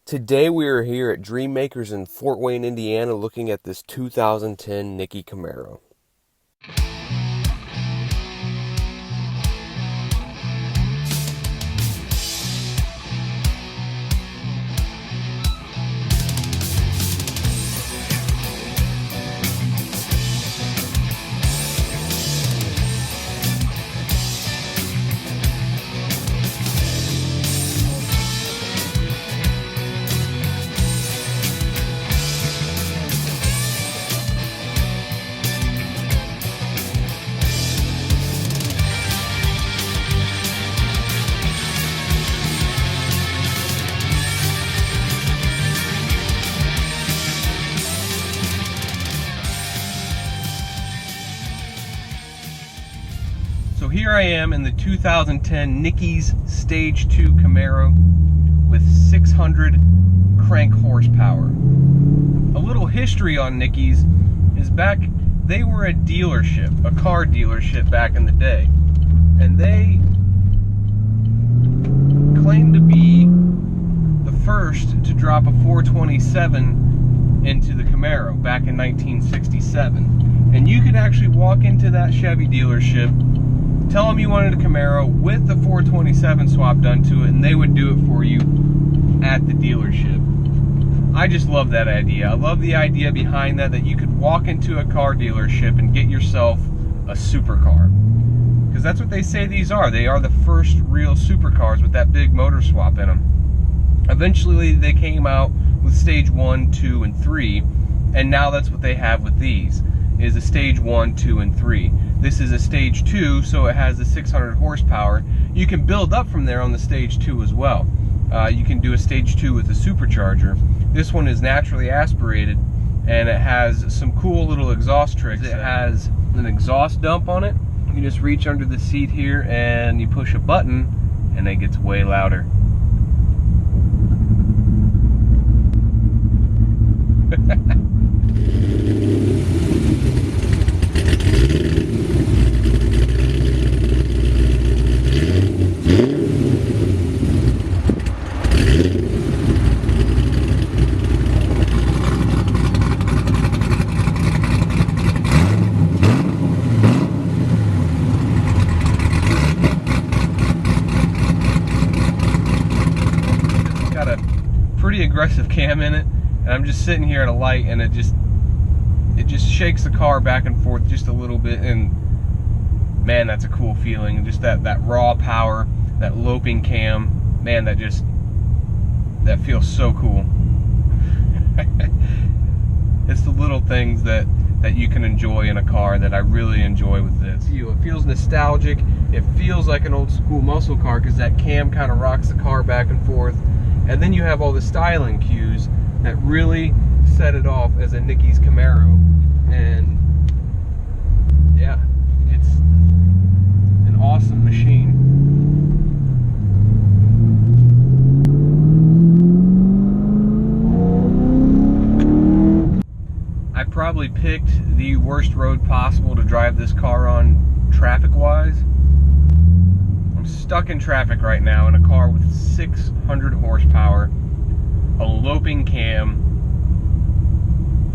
Today we are here at Dream Makers in Fort Wayne, Indiana, looking at this 2010 Nickey Camaro. So here I am in the 2010 Nickey's Stage II Camaro with 600 crank horsepower. A little history on Nickey's is they were a dealership, a car dealership back in the day. And they claimed to be the first to drop a 427 into the Camaro back in 1967. And you could actually walk into that Chevy dealership, tell them you wanted a Camaro with the 427 swap done to it, and they would do it for you at the dealership. I just love that idea. I love the idea behind that you could walk into a car dealership and get yourself a supercar. Because that's what they say these are. They are the first real supercars with that big motor swap in them. Eventually they came out with Stage 1, 2, and 3, and now that's what they have with these, is a Stage 1, 2, and 3. This is a Stage 2, so it has the 600 horsepower. You can build up from there on the Stage 2 as well. You can do a Stage 2 with a supercharger. This one is naturally aspirated, and it has some cool little exhaust tricks. It has an exhaust dump on it. You just reach under the seat here and you push a button, and it gets way louder. Pretty aggressive cam in it, and I'm just sitting here at a light, and it just shakes the car back and forth just a little bit, and man, that's a cool feeling. And just that raw power, that loping cam, man, that feels so cool. It's the little things that you can enjoy in a car that I really enjoy with this. It feels nostalgic. It feels like an old school muscle car because that cam kind of rocks the car back and forth. And then you have all the styling cues that really set it off as a Nickey's Camaro. And yeah, it's an awesome machine. I probably picked the worst road possible to drive this car on traffic-wise. I'm stuck in traffic right now in a car with 600 horsepower, a loping cam,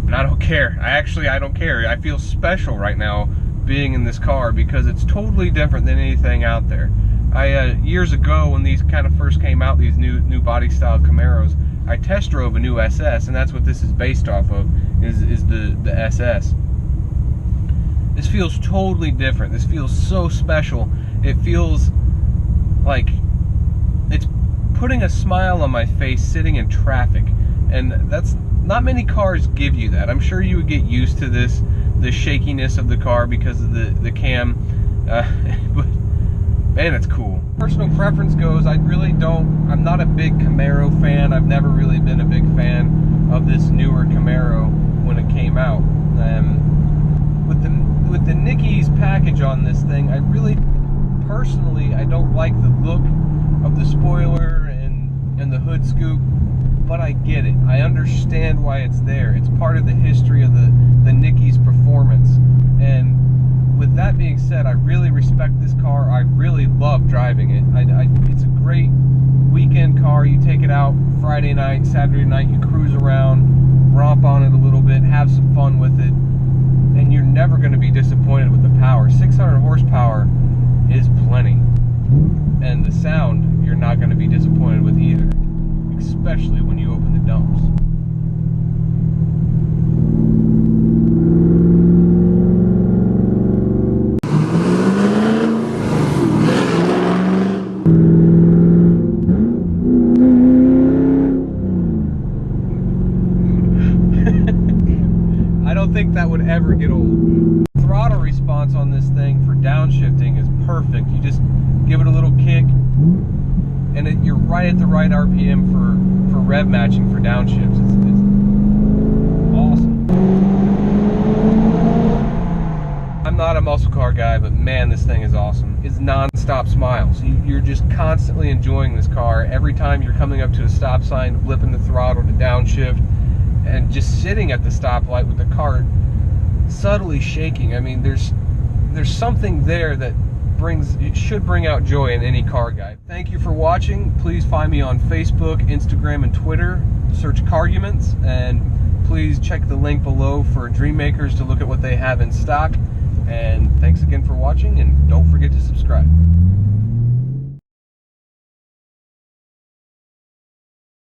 and I don't care. I don't care. I feel special right now being in this car because it's totally different than anything out there. Years ago when these kind of first came out, these new body style Camaros, I test drove a new SS, and that's what this is based off of, is the SS. This feels totally different. This feels so special. It feels like it's putting a smile on my face sitting in traffic, and that's not many cars give you that. I'm sure you would get used to the shakiness of the car because of the cam, but man, it's cool. Personal preference goes, I'm not a big Camaro fan. I've never really been a big fan of this newer Camaro when it came out. With the Nickey's package on this thing, personally, I don't like the look of the spoiler and the hood scoop, but I get it. I understand why it's there. It's part of the history of the Nickey's performance. And with that being said, I really respect this car. I really love driving it. It's a great weekend car. You take it out Friday night, Saturday night, you cruise around, romp on it a little bit, have some fun with it, and you're never going to be disappointed with the power. 600 horsepower is plenty. And the sound, you're not going to be disappointed with either, especially when you open the dumps. I don't think that would ever get old. Throttle response on this thing for downshifting is perfect. You just give it a little kick, and you're right at the right RPM for rev matching for downshifts. It's awesome. I'm not a muscle car guy, but man, this thing is awesome. It's non-stop smiles. You're just constantly enjoying this car. Every time you're coming up to a stop sign, flipping the throttle to downshift, and just sitting at the stoplight with the car subtly shaking. I mean, there's something there that it should bring out joy in any car guy. Thank you for watching. Please find me on Facebook, Instagram, and Twitter. Search Carguments, and please check the link below for Dream Makers to look at what they have in stock. And thanks again for watching, and don't forget to subscribe.